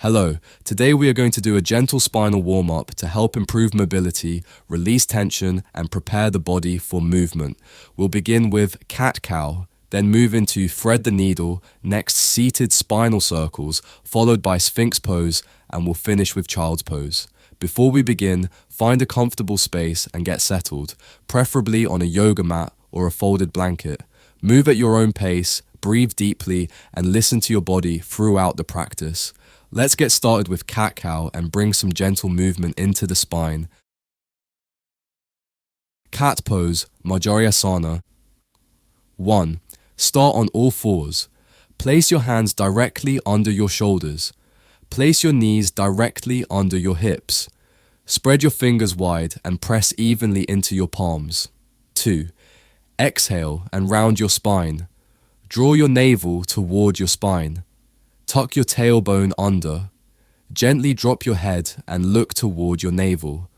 Hello, today we are going to do a gentle spinal warm-up to help improve mobility, release tension, and prepare the body for movement. We'll begin with cat-cow, then move into thread the needle, next seated spinal circles, followed by Sphinx Pose, and we'll finish with child's pose. Before we begin, find a comfortable space and get settled, preferably on a yoga mat or a folded blanket. Move at your own pace, breathe deeply, and listen to your body throughout the practice. Let's get started with cat-cow and bring some gentle movement into the spine. Cat pose, Majorasana. 1. Start on all fours. Place your hands directly under your shoulders. Place your knees directly under your hips. Spread your fingers wide and press evenly into your palms. 2. Exhale and round your spine. Draw your navel toward your spine. Tuck your tailbone under. Gently drop your head and look toward your navel.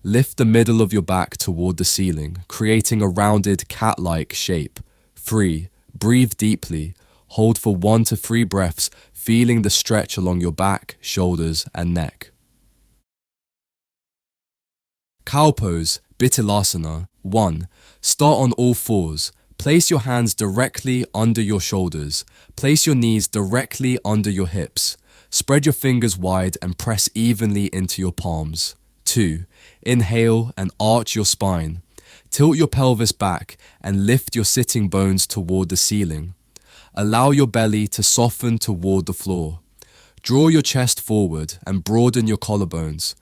Lift the middle of your back toward the ceiling, creating a rounded cat-like shape. 3. Breathe deeply. Hold for 1 to 3 breaths, feeling the stretch along your back, shoulders, and neck. Cow pose, Bittilasana. 1. Start on all fours. Place your hands directly under your shoulders. Place your knees directly under your hips. Spread your fingers wide and press evenly into your palms. 2. Inhale and arch your spine. Tilt your pelvis back and lift your sitting bones toward the ceiling. Allow your belly to soften toward the floor. Draw your chest forward and broaden your collarbones.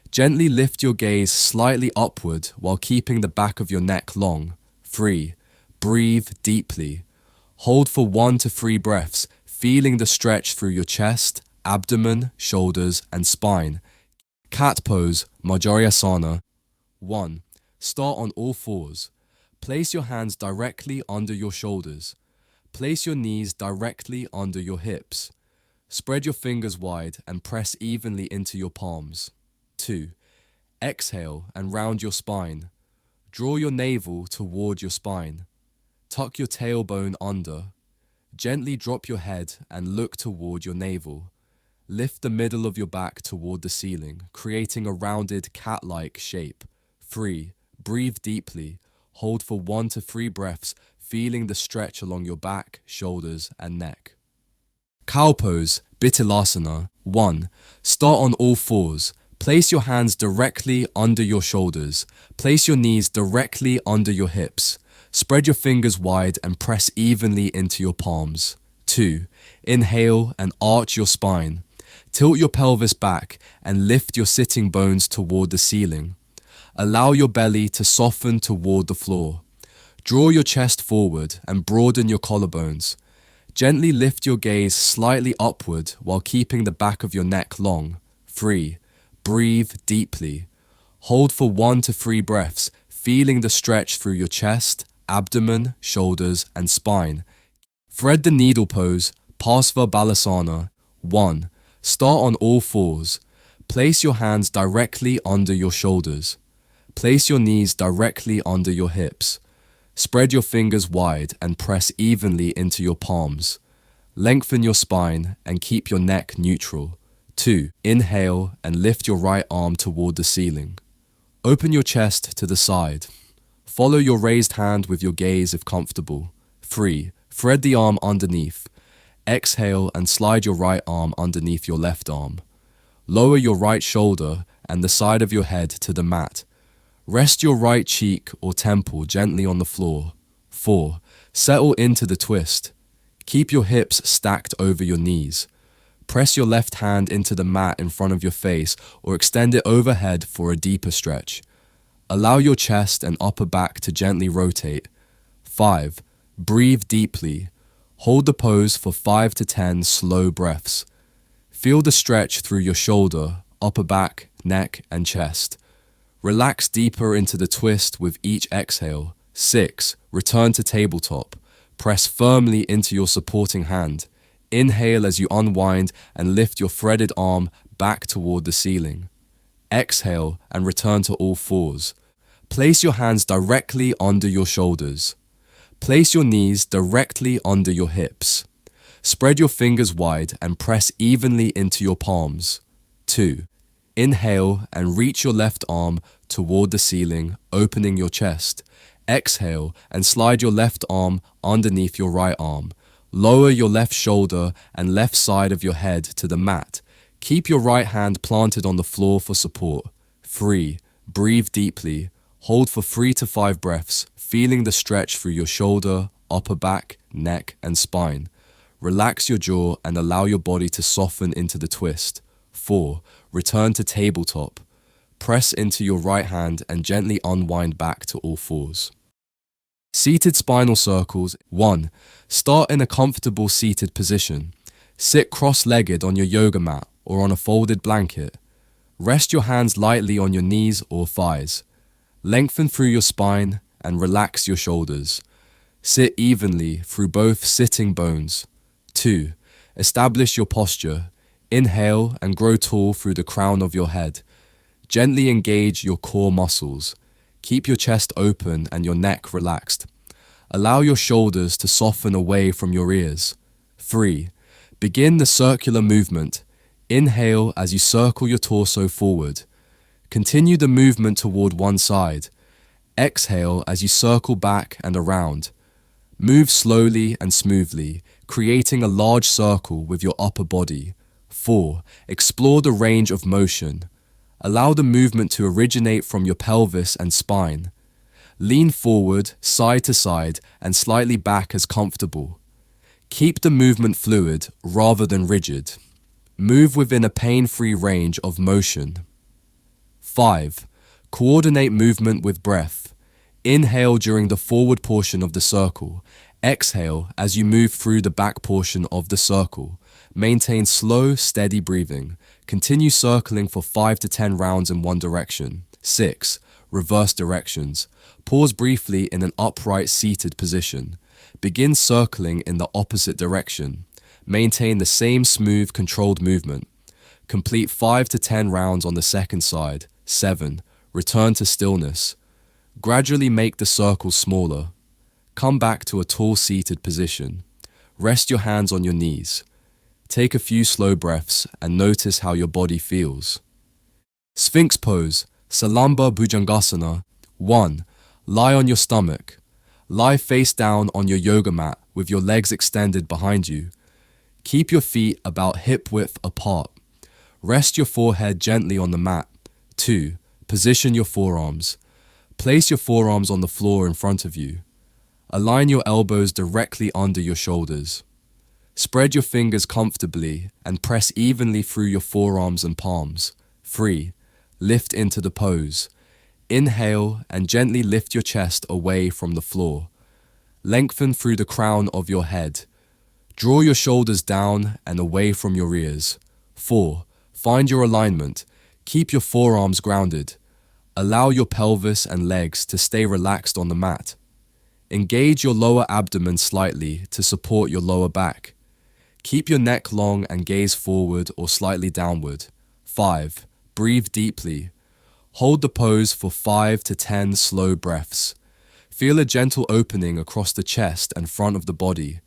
Gently lift your gaze slightly upward while keeping the back of your neck long. 3. Breathe deeply. Hold for 1 to 3 breaths, feeling the stretch through your chest, abdomen, shoulders, and spine. Cat pose, Majorasana. 1. Start on all fours. Place your hands directly under your shoulders. Place your knees directly under your hips. Spread your fingers wide and press evenly into your palms. 2. Exhale and round your spine. Draw your navel toward your spine. Tuck your tailbone under. Gently drop your head and look toward your navel. Lift the middle of your back toward the ceiling, creating a rounded cat-like shape. 3. Breathe deeply. Hold for 1 to 3 breaths, feeling the stretch along your back, shoulders, and neck. Cow pose, Bittilasana. 1. Start on all fours. Place your hands directly under your shoulders. Place your knees directly under your hips. Spread your fingers wide and press evenly into your palms. 2. Inhale and arch your spine. Tilt your pelvis back and lift your sitting bones toward the ceiling. Allow your belly to soften toward the floor. Draw your chest forward and broaden your collarbones. Gently lift your gaze slightly upward while keeping the back of your neck long. 3. Breathe deeply. Hold for 1 to 3 breaths, feeling the stretch through your chest, abdomen, shoulders, and spine. Thread the needle pose, Parsva Balasana. 1. Start on all fours. Place your hands directly under your shoulders. Place your knees directly under your hips. Spread your fingers wide and press evenly into your palms. Lengthen your spine and keep your neck neutral. 2. Inhale and lift your right arm toward the ceiling. Open your chest to the side. Follow your raised hand with your gaze if comfortable. 3. Thread the arm underneath. Exhale and slide your right arm underneath your left arm. Lower your right shoulder and the side of your head to the mat. Rest your right cheek or temple gently on the floor. 4. Settle into the twist. Keep your hips stacked over your knees. Press your left hand into the mat in front of your face or extend it overhead for a deeper stretch. Allow your chest and upper back to gently rotate. 5. Breathe deeply. Hold the pose for 5 to 10 slow breaths. Feel the stretch through your shoulder, upper back, neck, and chest. Relax deeper into the twist with each exhale. 6. Return to tabletop. Press firmly into your supporting hand. Inhale as you unwind and lift your threaded arm back toward the ceiling. Exhale and return to all fours. Place your hands directly under your shoulders. Place your knees directly under your hips. Spread your fingers wide and press evenly into your palms. 2. Inhale and reach your left arm toward the ceiling, opening your chest. Exhale and slide your left arm underneath your right arm. Lower your left shoulder and left side of your head to the mat. Keep your right hand planted on the floor for support. 3. Breathe deeply. Hold for 3 to 5 breaths, feeling the stretch through your shoulder, upper back, neck, and spine. Relax your jaw and allow your body to soften into the twist. 4. Return to tabletop. Press into your right hand and gently unwind back to all fours. Seated spinal circles. 1. Start in a comfortable seated position. Sit cross-legged on your yoga mat or on a folded blanket. Rest your hands lightly on your knees or thighs. Lengthen through your spine and relax your shoulders. Sit evenly through both sitting bones. 2. Establish your posture. Inhale and grow tall through the crown of your head. Gently engage your core muscles. Keep your chest open and your neck relaxed. Allow your shoulders to soften away from your ears. 3. Begin the circular movement. Inhale as you circle your torso forward. Continue the movement toward one side. Exhale as you circle back and around. Move slowly and smoothly, creating a large circle with your upper body. 4. Explore the range of motion. Allow the movement to originate from your pelvis and spine. Lean forward, side to side, and slightly back as comfortable. Keep the movement fluid rather than rigid. Move within a pain-free range of motion. 5. Coordinate movement with breath. Inhale during the forward portion of the circle. Exhale as you move through the back portion of the circle. Maintain slow, steady breathing. Continue circling for 5 to 10 rounds in one direction. 6. Reverse directions. Pause briefly in an upright seated position. Begin circling in the opposite direction. Maintain the same smooth, controlled movement. Complete 5 to 10 rounds on the second side. 7. Return to stillness. Gradually make the circles smaller. Come back to a tall seated position. Rest your hands on your knees. Take a few slow breaths and notice how your body feels. Sphinx Pose, Salamba Bhujangasana. 1. Lie on your stomach. Lie face down on your yoga mat with your legs extended behind you. Keep your feet about hip width apart. Rest your forehead gently on the mat. 2. Position your forearms. Place your forearms on the floor in front of you. Align your elbows directly under your shoulders. Spread your fingers comfortably and press evenly through your forearms and palms. 3. Lift into the pose. Inhale and gently lift your chest away from the floor. Lengthen through the crown of your head. Draw your shoulders down and away from your ears. 4. Find your alignment. Keep your forearms grounded. Allow your pelvis and legs to stay relaxed on the mat. Engage your lower abdomen slightly to support your lower back. Keep your neck long and gaze forward or slightly downward. 5. Breathe deeply. Hold the pose for 5 to 10 slow breaths. Feel a gentle opening across the chest and front of the body.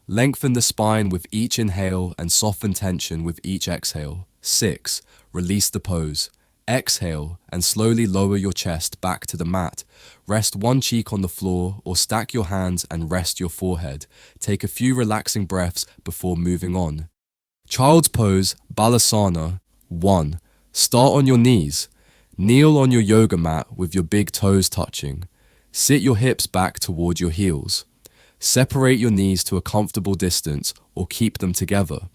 Lengthen the spine with each inhale and soften tension with each exhale. 6. Release the pose. Exhale and slowly lower your chest back to the mat. Rest one cheek on the floor or stack your hands and rest your forehead. Take a few relaxing breaths before moving on. Child's Pose, Balasana. 1. Start on your knees. Kneel on your yoga mat with your big toes touching. Sit your hips back toward your heels. Separate your knees to a comfortable distance or keep them together.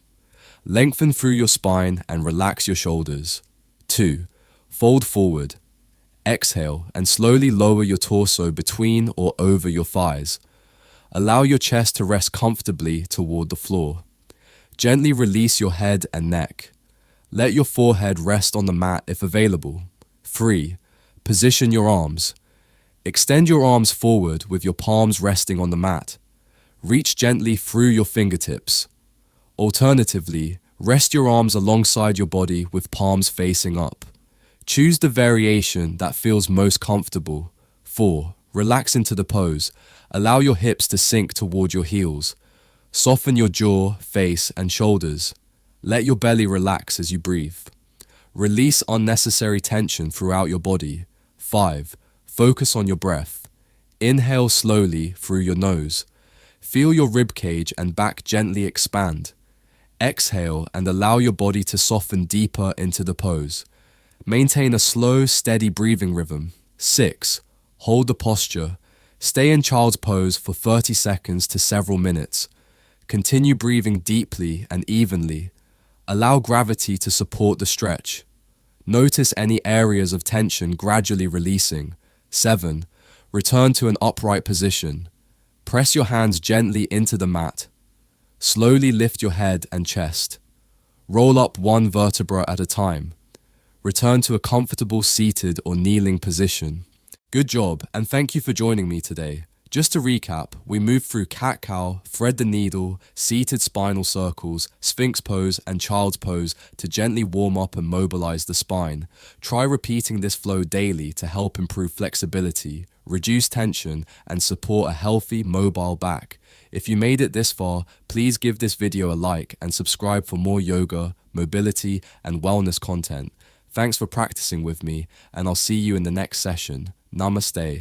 Lengthen through your spine and relax your shoulders. 2. Fold forward. Exhale and slowly lower your torso between or over your thighs. Allow your chest to rest comfortably toward the floor. Gently release your head and neck. Let your forehead rest on the mat if available. 3. Position your arms. Extend your arms forward with your palms resting on the mat. Reach gently through your fingertips. Alternatively, rest your arms alongside your body with palms facing up. Choose the variation that feels most comfortable. 4. Relax into the pose. Allow your hips to sink toward your heels. Soften your jaw, face, and shoulders. Let your belly relax as you breathe. Release unnecessary tension throughout your body. 5. Focus on your breath. Inhale slowly through your nose. Feel your rib cage and back gently expand. Exhale and allow your body to soften deeper into the pose. Maintain a slow, steady breathing rhythm. 6. Hold the posture. Stay in child's pose for 30 seconds to several minutes. Continue breathing deeply and evenly. Allow gravity to support the stretch. Notice any areas of tension gradually releasing. 7. Return to an upright position. Press your hands gently into the mat. Slowly lift your head and chest. Roll up one vertebra at a time. Return to a comfortable seated or kneeling position. Good job, and thank you for joining me today. Just to recap, we moved through cat-cow, thread the needle, seated spinal circles, Sphinx pose, and child's pose to gently warm up and mobilize the spine. Try repeating this flow daily to help improve flexibility, reduce tension, and support a healthy, mobile back. If you made it this far, please give this video a like and subscribe for more yoga, mobility, and wellness content. Thanks for practicing with me, and I'll see you in the next session. Namaste.